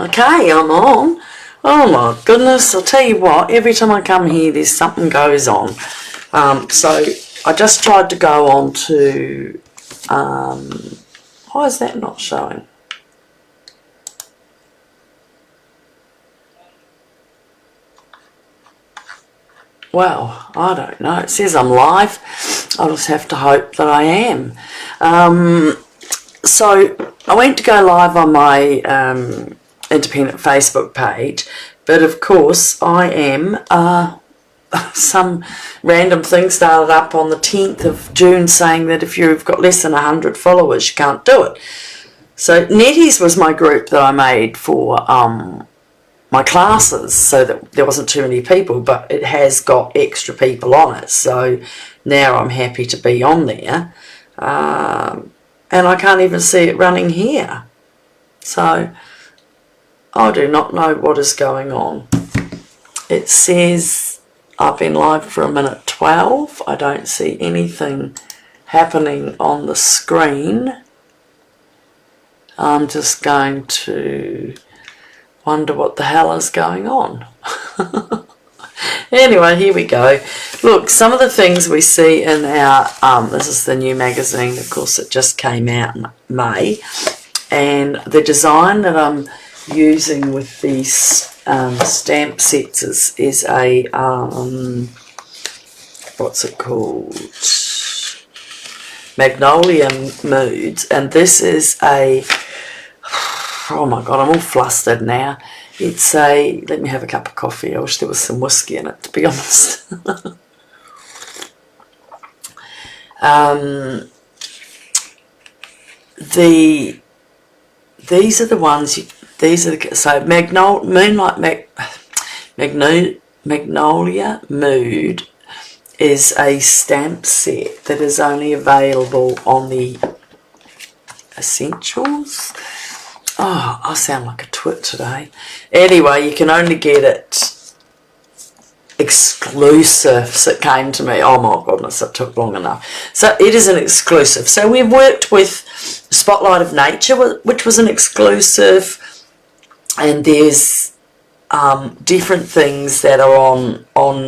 Okay, I'm on. Oh my goodness, I'll tell you what, every time I come here there's something goes on. So I just tried to go on to, why is that not showing? Well, I don't know. It says I'm live. I'll just have to hope that I am. So I went to go live on my independent Facebook page, but of course I am some random thing started up on the 10th of June saying that if you've got less than 100 followers you can't do it. So Netties was my group that I made for my classes, so that there wasn't too many people, but it has got extra people on it, so now I'm happy to be on there. And I can't even see it running here, so I do not know what is going on. It says I've been live for 1:12. I don't see anything happening on the screen. I'm just going to wonder what the hell is going on. Anyway, here we go. Look, some of the things we see in our, this is the new magazine, of course it just came out in May, and the design that I'm using with these stamp sets is a, what's it called? Magnolia Mood, and this is a, oh my god, I'm all flustered now. It's a, let me have a cup of coffee. I wish there was some whiskey in it, to be honest. These are the ones, these are the, so Magnolia Mood is a stamp set that is only available on the Essentials. Oh, I sound like a twit today. Anyway, you can only get it exclusive. So it came to me. Oh my goodness, it took long enough. So it is an exclusive. So we've worked with Spotlight of Nature, which was an exclusive, and there's different things that are on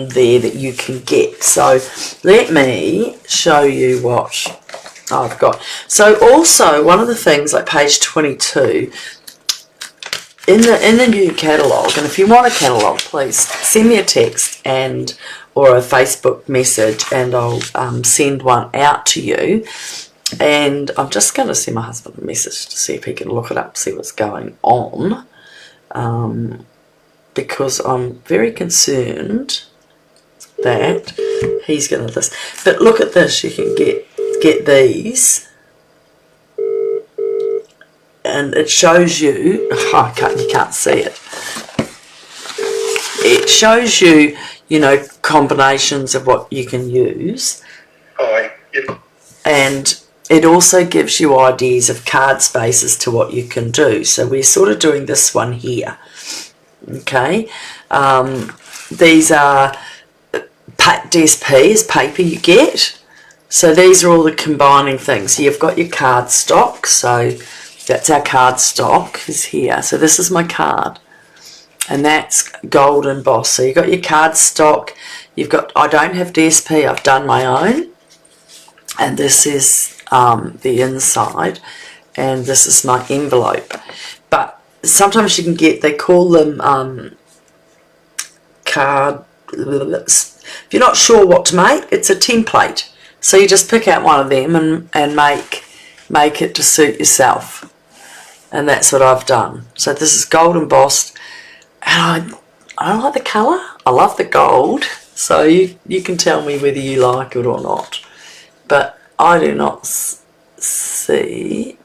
there that you can get. So let me show you what I've got. So also one of the things, like page 22 in the new catalogue, and if you want a catalogue, please send me a text and or a Facebook message, and I'll send one out to you. And I'm just going to send my husband a message to see if he can look it up, see what's going on, because I'm very concerned that he's going to this. But look at this, you can get these, and it shows you, oh, you can't see it. It shows you, you know, combinations of what you can use. Oh, yep. And it also gives you ideas of card spaces to what you can do. So we're sort of doing this one here. Okay. These are DSP is paper you get. So these are all the combining things. So you've got your card stock. So that's our card stock is here. So this is my card. And that's gold embossed. So you've got your card stock. You've got, I don't have DSP. I've done my own. And this is the inside. And this is my envelope. But sometimes you can get, they call them card, if you're not sure what to make, it's a template. So you just pick out one of them and make it to suit yourself. And that's what I've done. So this is gold embossed. And I don't like the colour. I love the gold. So you can tell me whether you like it or not. But I do not see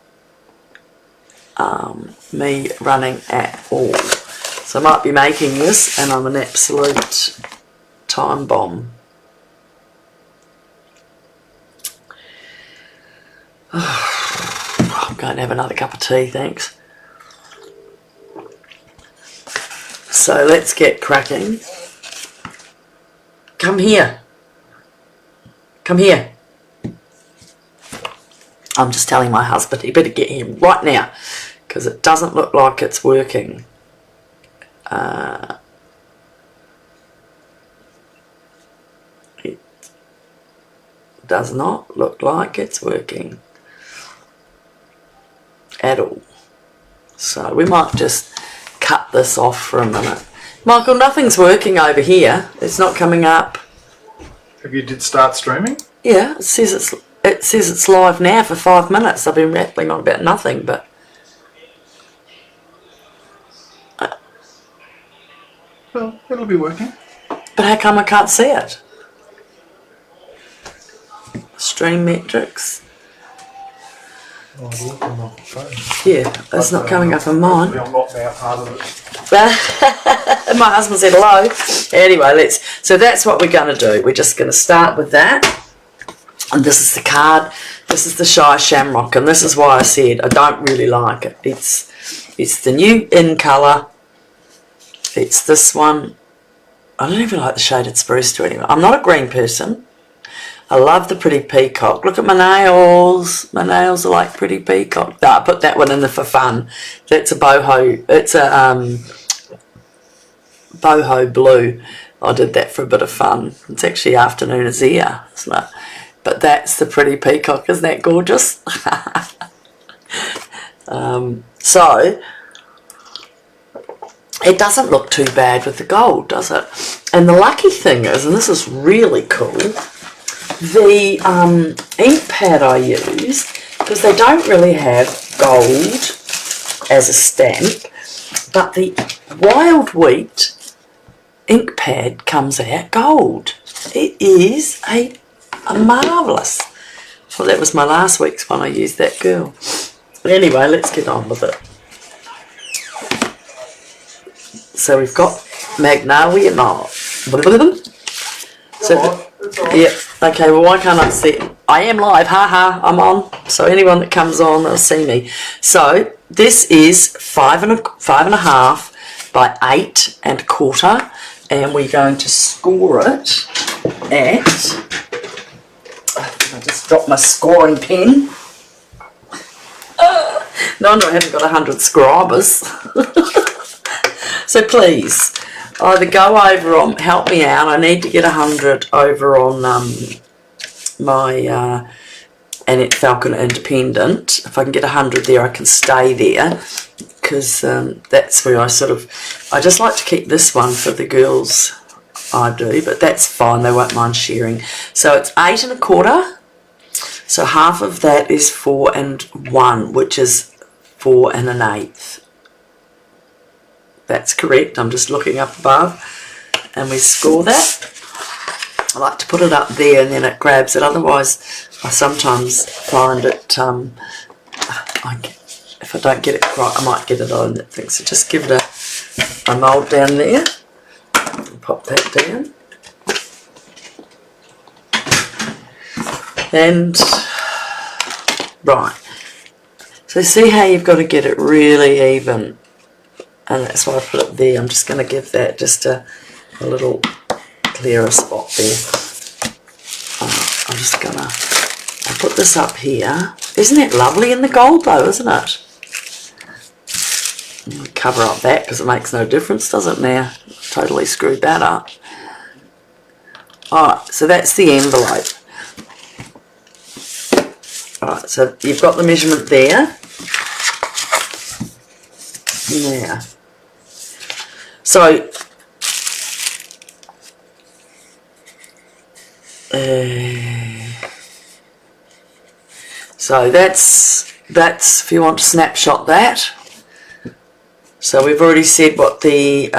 me running at all. So I might be making this and I'm an absolute time bomb. I'm going to have another cup of tea, thanks. So let's get cracking. Come here. Come here. I'm just telling my husband he better get here right now because it doesn't look like it's working. It does not look like it's working at all. So we might just cut this off for a minute. Michael, nothing's working over here. It's not coming up. Have you did start streaming? Yeah, it says it's live now for 5 minutes. I've been rattling on about nothing, but Well, it'll be working. but how come I can't see it? Stream metrics. Oh, I'll look on my phone. Yeah, it's not coming up on mine. I'm not now part of it. My husband said hello. Anyway, so that's what we're going to do. We're just going to start with that. And this is the card. This is the Shy Shamrock. And this is why I said I don't really like it. It's the new in colour. It's this one. I don't even like the shaded spruce to anyway. I'm not a green person. I love the pretty peacock. Look at my nails. My nails are like pretty peacock. No, I put that one in there for fun. That's a boho. It's a boho blue. I did that for a bit of fun. It's actually afternoon is here. But that's the pretty peacock. Isn't that gorgeous? So it doesn't look too bad with the gold, does it? And the lucky thing is, and this is really cool, the ink pad I use, because they don't really have gold as a stamp, but the Wild Wheat ink pad comes out gold. It is a marvellous. Well, that was my last week's one. I used that girl. Anyway, let's get on with it. So we've got Magnolia Mood. So, yeah. Okay. Well, why can't I see? I am live. Ha. I'm on. So anyone that comes on, they'll see me. So this is 5.5 by 8.25, and we're going to score it at. I just dropped my scoring pen. No wonder I haven't got 100 subscribers. So please, either go over on, help me out. I need to get 100 over on my Annette Falconer Independent. If I can get 100 there, I can stay there, because that's where I just like to keep this one for the girls. I do, but that's fine. They won't mind sharing. So it's 8.25. So half of that is 4 1, which is 4 1/8. That's correct. I'm just looking up above, and we score that. I like to put it up there, and then it grabs it. Otherwise, I sometimes find it. If I don't get it right, I might get it on that thing. So just give it a mould down there. Pop that down. And right, so see how you've got to get it really even, and that's why I put it there. I'm just going to give that just a little clearer spot there. I'm just going to put this up here. Isn't it lovely in the gold though, isn't it? Cover up that because it makes no difference, does it now? Totally screwed that up. Alright, so that's the envelope. Alright, so you've got the measurement there. Now, so that's if you want to snapshot that. So we've already said what the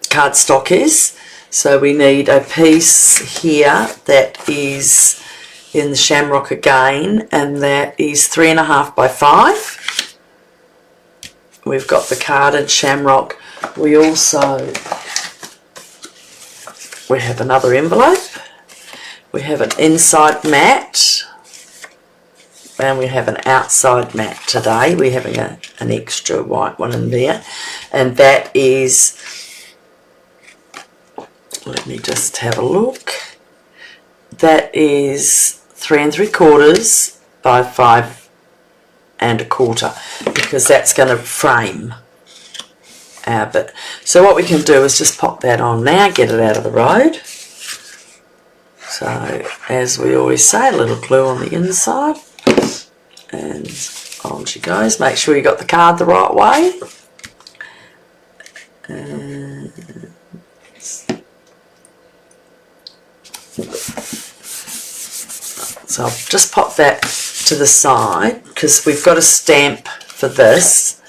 cardstock is. So we need a piece here that is in the Shamrock again, and that is 3.5 by 5. We've got the card in Shamrock. We have another envelope. We have an inside mat, and we have an outside mat today. We're having an extra white one in there, and that is, let me just have a look, that is 3 3/4 by 5 1/4, because that's going to frame our bit. So what we can do is just pop that on now, get it out of the road. So as we always say, a little glue on the inside, and on she goes. Make sure you got the card the right way. And so I'll just pop that to the side because we've got a stamp for this,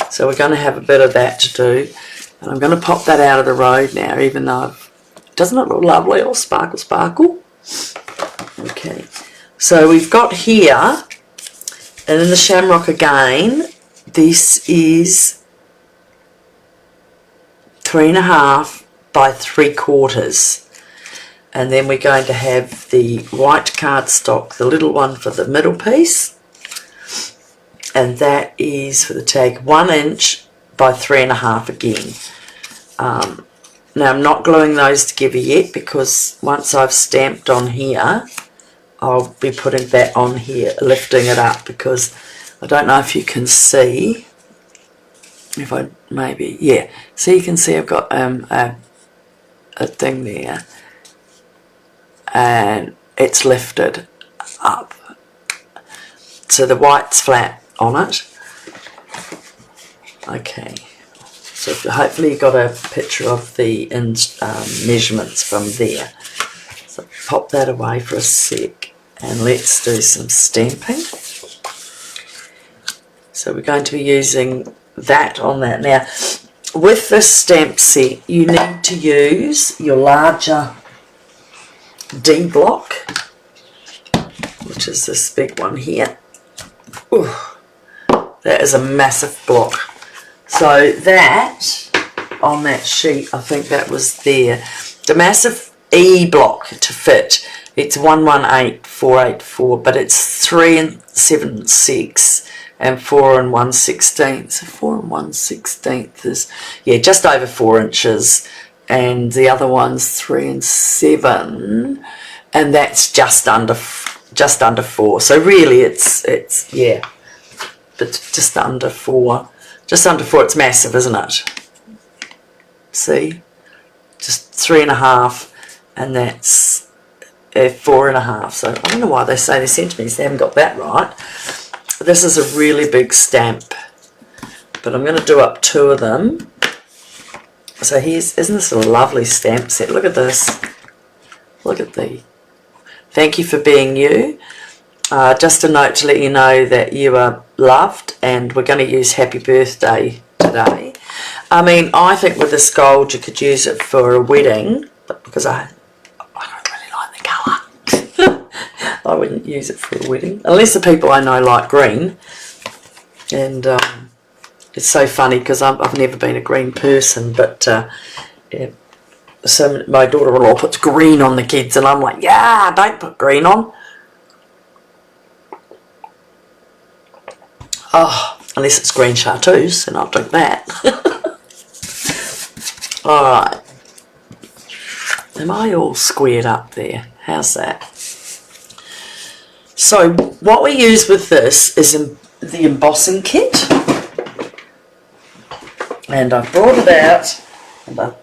so we're going to have a bit of that to do. And I'm going to pop that out of the road now, even though doesn't it look lovely, all sparkle sparkle? Okay, so we've got here, and in the shamrock again, this is 3.5 by 3/4. And then we're going to have the white cardstock, the little one for the middle piece. And that is for the tag 1 inch by 3.5 again. Now I'm not gluing those together yet because once I've stamped on here, I'll be putting that on here, lifting it up, because I don't know if you can see. If I maybe, yeah. So you can see I've got a thing there. And it's lifted up, so the white's flat on it. Okay, so hopefully you got a picture of the measurements from there. So pop that away for a sec, and let's do some stamping. So we're going to be using that on that. Now with this stamp set, you need to use your larger D block, which is this big one here. Ooh, that is a massive block. So that, on that sheet, I think that was there. The massive E block to fit, it's 118484, but it's 3 7/6 and 4 1/16. So 4 1/16 is, yeah, just over 4 inches. And the other one's 3 7, and that's just under 4. So really, it's yeah, but just under 4. Just under 4. It's massive, isn't it? See, just 3.5, and that's 4.5. So I don't know why they say they're centimetres. They haven't got that right. This is a really big stamp, but I'm going to do up 2 of them. So isn't this a lovely stamp set? Look at this. Look at the, thank you for being you. Just a note to let you know that you are loved, and we're going to use happy birthday today. I mean, I think with this gold you could use it for a wedding, but because I don't really like the colour. I wouldn't use it for a wedding, unless the people I know like green. And it's so funny because I've never been a green person, but yeah. So my daughter-in-law puts green on the kids, and I'm like, yeah, don't put green on. Oh, unless it's green chartreuse, and I'll drink that. Alright. Am I all squared up there? How's that? So what we use with this is the embossing kit. And I brought it out, and I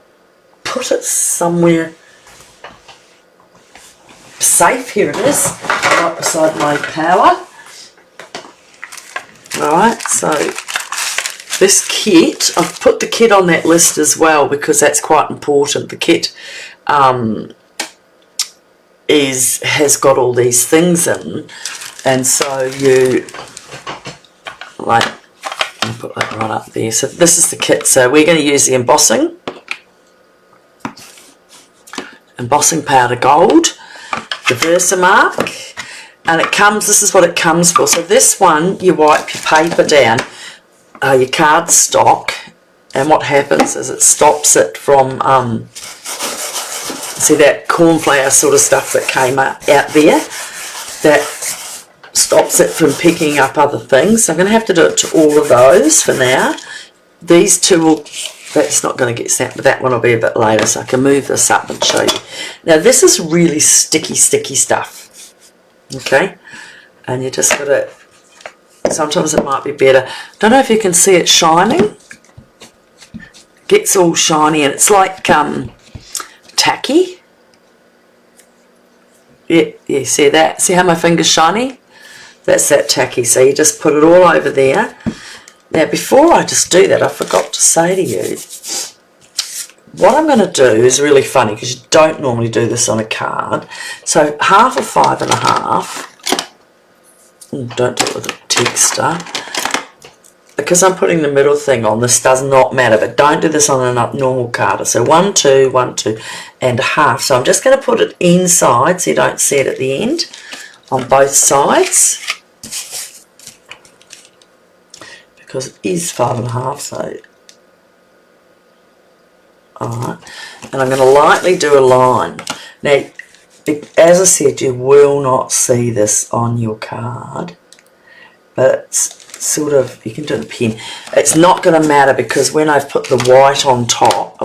put it somewhere safe. Here it is, right beside my power. Alright, so this kit, I've put the kit on that list as well because that's quite important. The kit has got all these things in, and so you, like, I'll put that right up there. So this is the kit. So we're going to use the embossing powder gold, the Versamark, and it comes, this is what it comes for. So this one, you wipe your paper down, your cardstock, and what happens is it stops it from, see that cornflour sort of stuff that came out there, that stops it from picking up other things. So I'm going to have to do it to all of those for now. These two will, that's not going to get stamped, but that one will be a bit later, so I can move this up and show you. Now this is really sticky stuff, okay? And you just got to, sometimes it might be better. Don't know if you can see it shining. gets all shiny, and it's like tacky. Yeah, see that? See how my finger's shiny? That's that tacky. So you just put it all over there. Now, before I just do that, I forgot to say to you, what I'm going to do is really funny because you don't normally do this on a card. So half of 5 1/2. Don't do it with a texter. Because I'm putting the middle thing on, this does not matter, but don't do this on a normal card. So 1 2 1 2 1/2. So I'm just going to put it inside so you don't see it at the end on both sides. Because it is 5 1/2, so alright. And I'm going to lightly do a line. Now, as I said, you will not see this on your card, but it's sort of, you can do the pen. It's not going to matter because when I've put the white on top,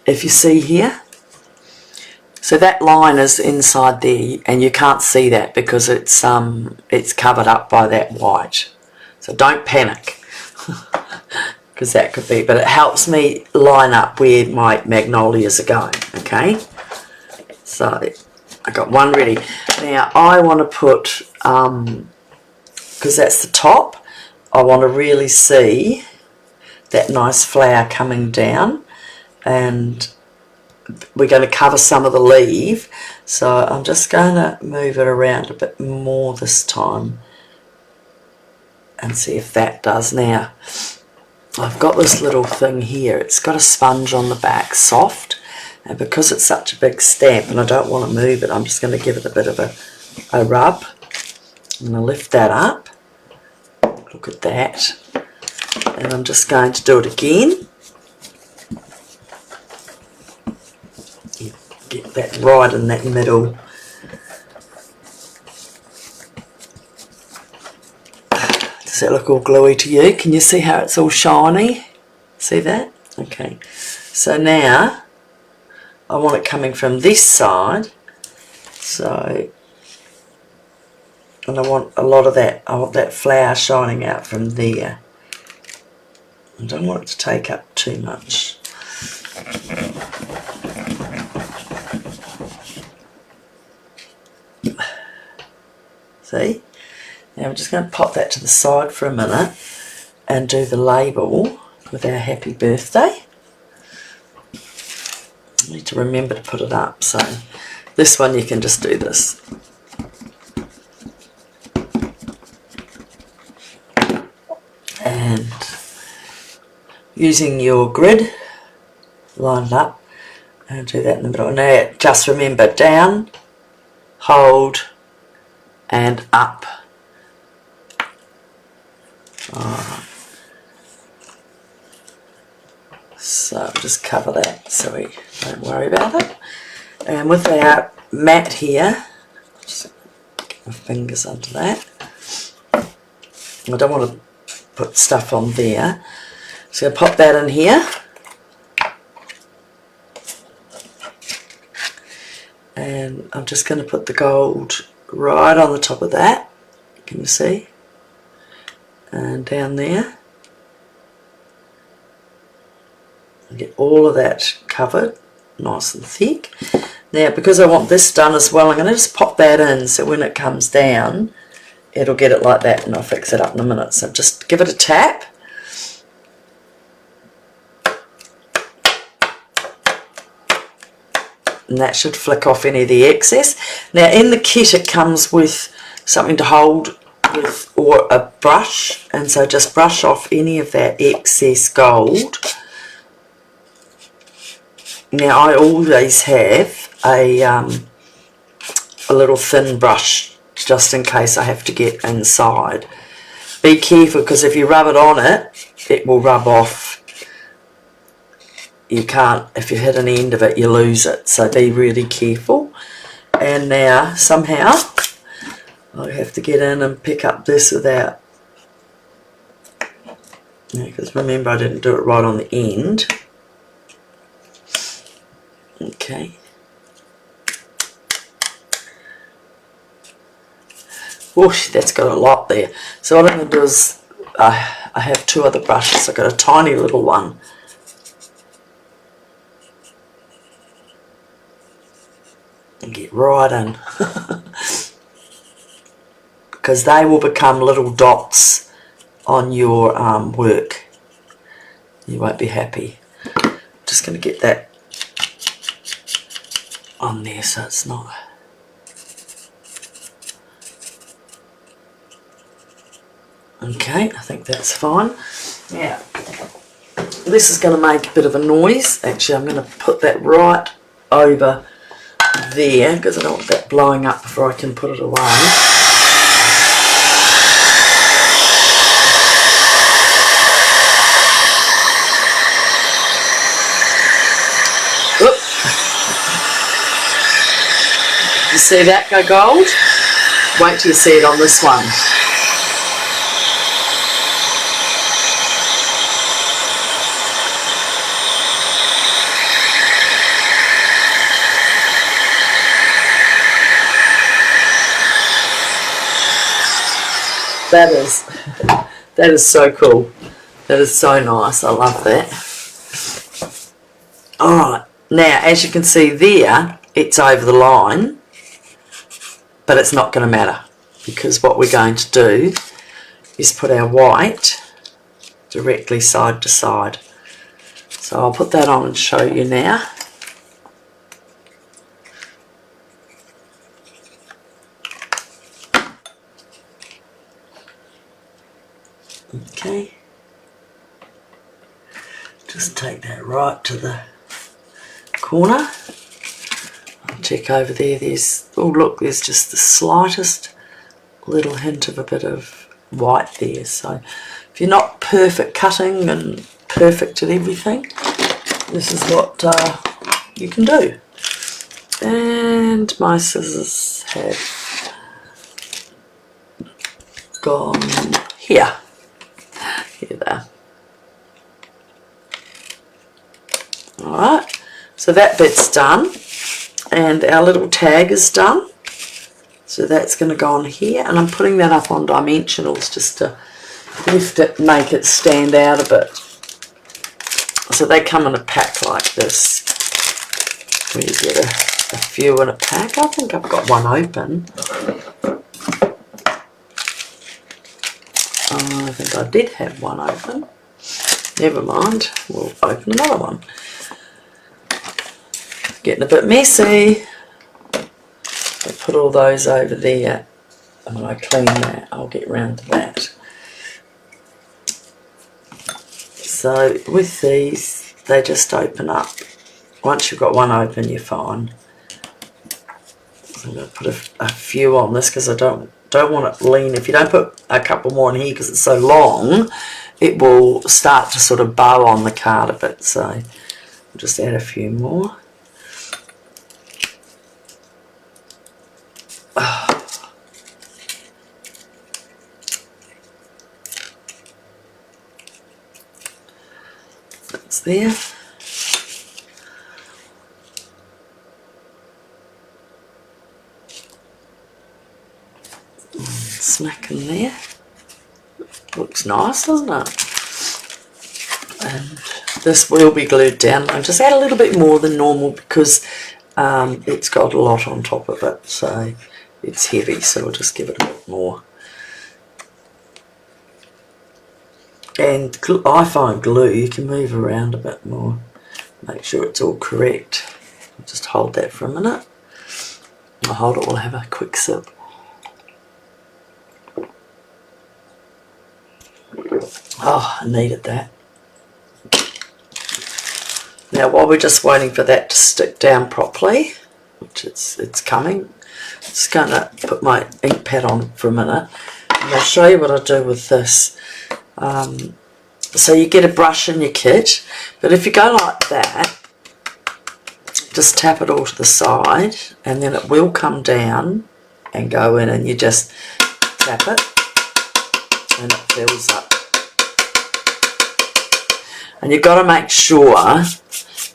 if you see here, so that line is inside there, and you can't see that because it's covered up by that white. So don't panic, because that could be, but it helps me line up where my magnolias are going, okay? So I got one ready. Now I want to put, because that's the top, I want to really see that nice flower coming down, and we're going to cover some of the leaf, so I'm just going to move it around a bit more this time and see if that does. Now I've got this little thing here, it's got a sponge on the back, soft, and because it's such a big stamp and I don't want to move it, I'm just going to give it a bit of a rub. I'm going to lift that up, look at that, and I'm just going to do it again. Get that right in that middle. Does that look all gluey to you? Can you see how it's all shiny? See that? Okay. So now I want it coming from this side. So, and I want a lot of that, I want that flower shining out from there. I don't want it to take up too much. See? Now I'm just going to pop that to the side for a minute and do the label with our happy birthday. I need to remember to put it up, so this one you can just do this. And using your grid, line it up and do that in the middle. Now just remember, down, hold, and up. Alright. So just cover that so we don't worry about it. And with our mat here, just get my fingers under that. I don't want to put stuff on there. So I'm going to pop that in here. And I'm just going to put the gold right on the top of that. Can you see? And down there. And get all of that covered, nice and thick. Now, because I want this done as well, I'm going to just pop that in so when it comes down, it'll get it like that, and I'll fix it up in a minute. So just give it a tap. And that should flick off any of the excess. Now in the kit it comes with something to hold with, or a brush, and so just brush off any of that excess gold. Now I always have a little thin brush just in case I have to get inside. Be careful, because if you rub it on it, it will rub off. You can't, if you hit an end of it, you lose it, so be really careful. And now somehow I have to get in and pick up this without, because remember I didn't do it right on the end. Okay. Whoosh, that's got a lot there. So what I'm going to do is I have 2 other brushes. I've got a tiny little one. And get right in. Because they will become little dots on your work. You won't be happy. Just going to get that on there so it's not... Okay, I think that's fine. Now, this is going to make a bit of a noise. Actually, I'm going to put that right over there because I don't want that blowing up before I can put it away. Oop. You see that go gold? Wait till you see it on this one. That is so cool. That is so nice. I love that. Alright, now as you can see there, it's over the line, but it's not going to matter because what we're going to do is put our white directly side to side. So I'll put that on and show you now. Okay, just take that right to the corner. I'll check over there, there's, oh look, there's just the slightest little hint of a bit of white there. So if you're not perfect cutting and perfect at everything, this is what you can do. And my scissors have gone here. Here they are. Alright, so that bit's done and our little tag is done. So that's going to go on here and I'm putting that up on dimensionals just to lift it, make it stand out a bit. So they come in a pack like this where you get a few in a pack. I think I've got one open. I think I did have one open. Never mind, we'll open another one. Getting a bit messy. I'll put all those over there and when I clean that I'll get round to that. So with these they just open up. Once you've got one open you're fine. So I'm going to put a few on this because I don't want it lean. If you don't put a couple more in here because it's so long, it will start to sort of bow on the card a bit. So I'll just add a few more. That's there. Smack in there. Looks nice, doesn't it? And this will be glued down. I'll just add a little bit more than normal because it's got a lot on top of it, so it's heavy, so we'll just give it a bit more. And I find glue, you can move around a bit more, make sure it's all correct. Just hold that for a minute. I'll hold it, we'll have a quick sip. Oh, I needed that. Now while we're just waiting for that to stick down properly, which it's coming, I'm just going to put my ink pad on for a minute and I'll show you what I do with this. So you get a brush in your kit, but if you go like that, just tap it all to the side and then it will come down and go in and you just tap it and it fills up. And you've got to make sure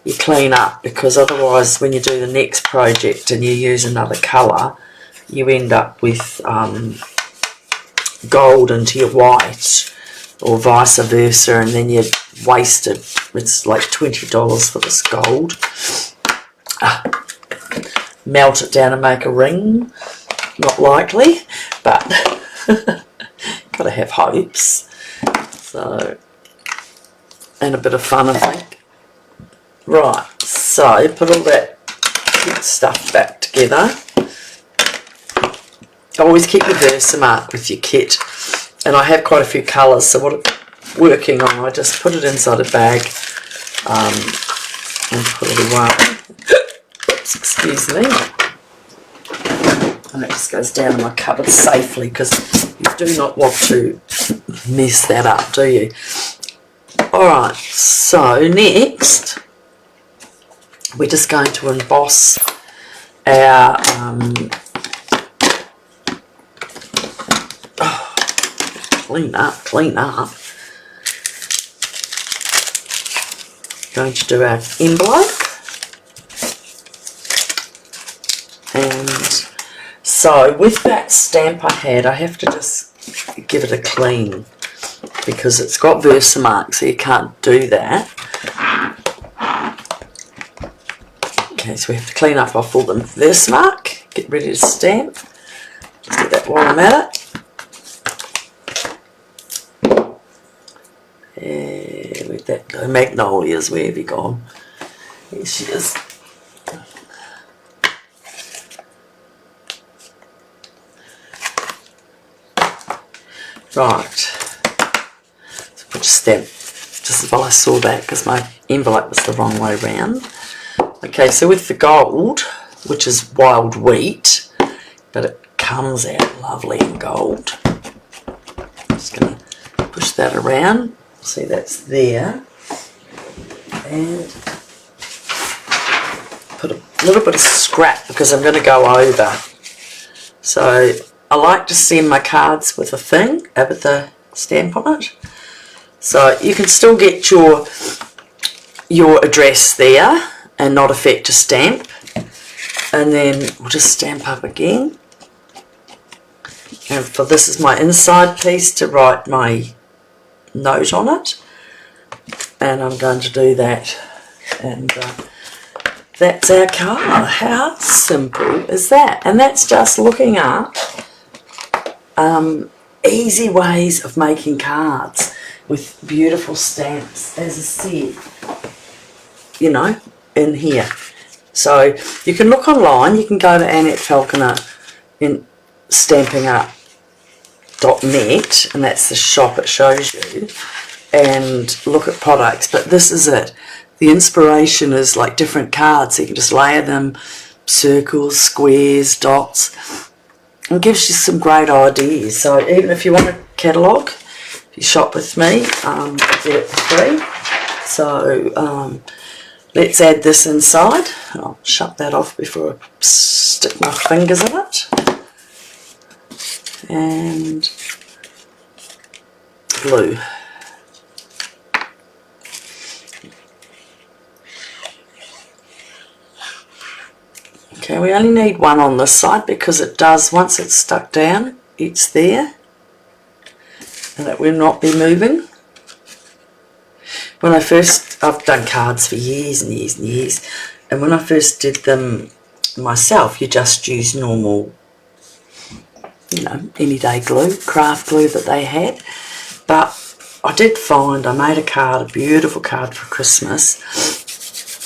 you clean up because otherwise when you do the next project and you use another colour, you end up with gold into your white or vice versa, and then you're wasted. It's like $20 for this gold. Melt it down and make a ring. Not likely, but gotta have hopes. So, and a bit of fun, I think. Right, so put all that stuff back together. Always keep your Versamark with your kit. And I have quite a few colours, so what I'm working on, I just put it inside a bag and put it away. Oops, excuse me. And it just goes down in my cupboard safely, because you do not want to mess that up, do you? Alright, so next we're just going to emboss our clean up. Going to do our envelope. And so with that stamp I had, I have to just give it a clean, because it's got Versamark, so you can't do that. Okay, so we have to clean up off all the Versamark, get ready to stamp. Let's do that while I'm at it. Where'd that go? Magnolia's, where have you gone? Here she is. Right, so put a stamp just as well. I saw that because my envelope was the wrong way round. Okay, so with the gold, which is wild wheat, but it comes out lovely in gold. Just going to push that around. See, that's there. And put a little bit of scrap because I'm going to go over. So I like to send my cards with a thing, with a stamp on it. So you can still get your address there and not affect a stamp. And then we'll just stamp up again. And for this is my inside piece to write my note on it. And I'm going to do that. And that's our card. How simple is that? And that's just looking up easy ways of making cards with beautiful stamps, as I said, you know, in here. So you can look online, you can go to Annette Falconer in stampingup.net, and that's the shop it shows you, and look at products. But this is it. The inspiration is like different cards, so you can just layer them, circles, squares, dots. It gives you some great ideas. So even if you want a catalogue, if you shop with me, get it for free. So let's add this inside. I'll shut that off before I stick my fingers in it. And glue. Okay, we only need one on this side because it does, once it's stuck down, it's there and it will not be moving. When I first, I've done cards for years and years and years, and when I first did them myself, you just use normal, you know, anyday glue, craft glue that they had. But I did find, I made a card, a beautiful card for Christmas,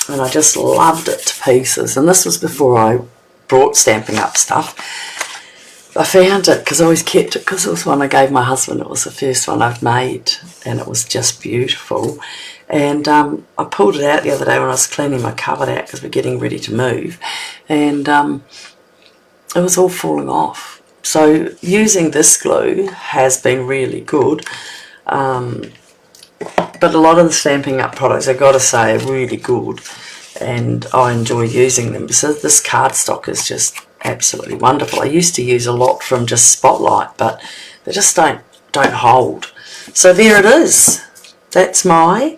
and I just loved it to pieces. And this was before I brought Stampin' Up stuff. I found it because I always kept it because it was one I gave my husband. It was the first one I've made, and it was just beautiful. And I pulled it out the other day when I was cleaning my cupboard out because we're getting ready to move, and it was all falling off. So using this glue has been really good. But a lot of the Stampin' Up products, I've got to say, are really good, and I enjoy using them. So this cardstock is just absolutely wonderful. I used to use a lot from just Spotlight, but they just don't hold. So there it is. That's my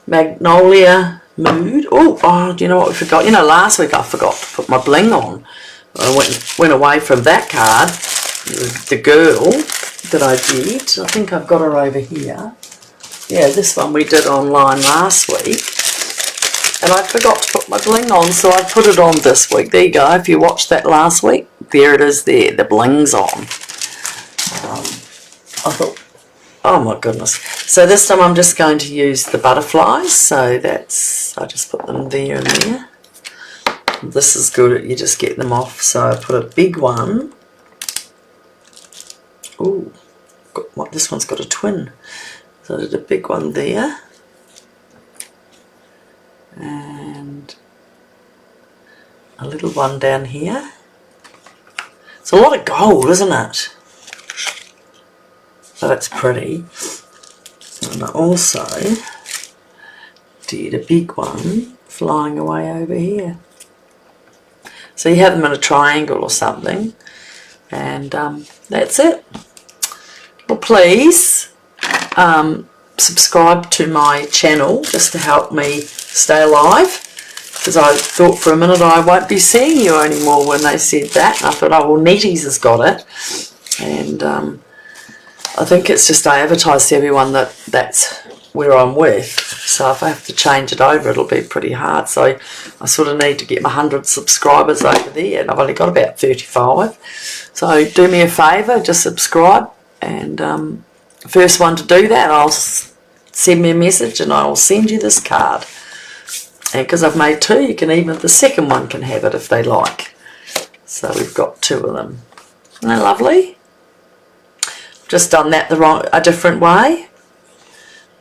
Magnolia Mood. Oh, do you know what we forgot? You know, last week I forgot to put my bling on. I went away from that card, the girl, that I did. I think I've got her over here. Yeah, this one we did online last week. And I forgot to put my bling on, so I put it on this week. There you go. If you watched that last week, there it is there. The bling's on. I thought, oh my goodness. So this time I'm just going to use the butterflies. So that's, I just put them there and there. This is good. You just get them off. So I put a big one. Ooh, this one's got a twin. So I did a big one there. And a little one down here. It's a lot of gold, isn't it? But it's pretty. And I also did a big one flying away over here. So you have them in a triangle or something. And that's it. Well, please subscribe to my channel just to help me stay alive, because I thought for a minute I won't be seeing you anymore when they said that, and I thought, oh well, Nettie's has got it, and I think it's just I advertise to everyone that that's where I'm with, so if I have to change it over it'll be pretty hard, so I sort of need to get my 100 subscribers over there, and I've only got about 35, so do me a favour, just subscribe, and first one to do that, I'll send me a message and I'll send you this card. And because I've made 2, you can even, the second one can have it if they like. So we've got 2 of them. Isn't that lovely? Just done that a different way.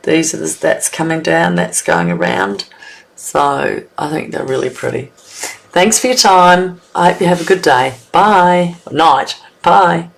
These are that's coming down, that's going around. So I think they're really pretty. Thanks for your time. I hope you have a good day. Bye. Or night. Bye.